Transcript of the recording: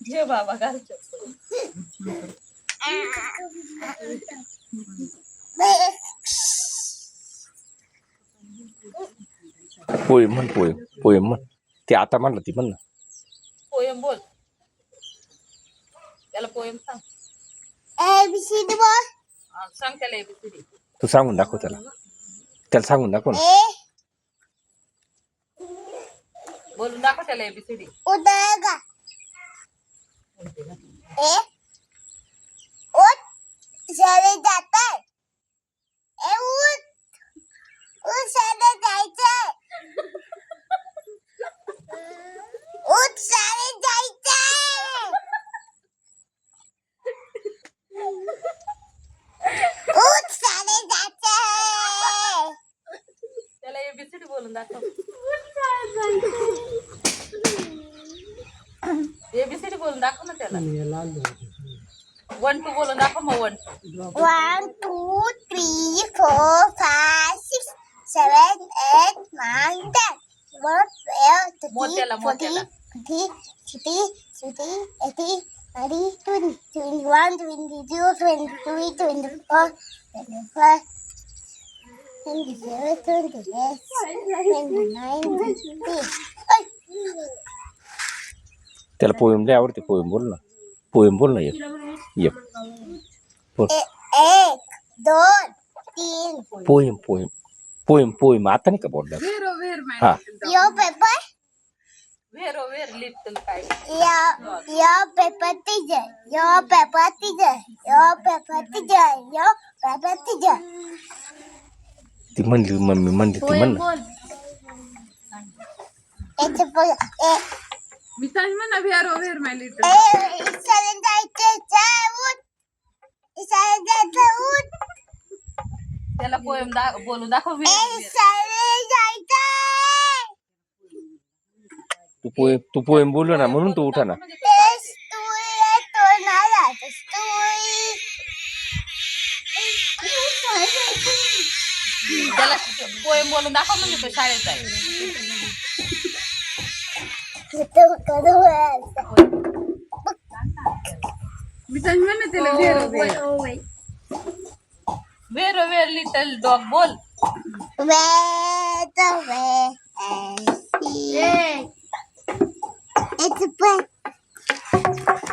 घे बाबा घाल पोयम म्हण पोयम म्हण ते आता म्हणलं ती म्हण ना पोयम बोल त्याला पोयम सांग ABCD बोल सांग त्याला एबीसीडी तू सांगून दाखव त्याला सांगून दाखव ना बोलून दाखव त्याला एबीसीडी उदगा उठ शाळेत जाताय उठ शाळेत जायचंय उठ शाळेत जायचंय उठ शाळेत जायचंय त्याला एबीसीडी बोलून दाखव एबीसीडी बोलून दाखव ना त्याला 1 2 बोलून दाखव मग 1 1 2 3 4 5 6 7 8 9 10 11 12 मोत्याला 13 14 15 16 17 18 19 20 21 22 23 24 25 27 त्याला पोयम लय आवडते पोयम बोल ना एक बोल 1 2 3 पोयम आता नाही का बोलला हा यो पेपर वेर लिटल काय यो पेपर टीचर यो पेपर टीचर यो पेपर टीचर यो पेपर टीचर ती म्हणली मम्मी म्हणली ती म्हण ना मी सांग म्हणा वेर माय लिटल शाळेत जायचं उठ शाळेत जायचं उठ त्याला पोयम बोलून दाखव शाळेत जायचं तू पोयम बोललो ना म्हणून तू उठा ना त्याला पोयम बोलून दाखव म्हणजे तो शाळेत जाईल मी सांग म्हणा त्याला वेर लिटल डॉग बोल It's a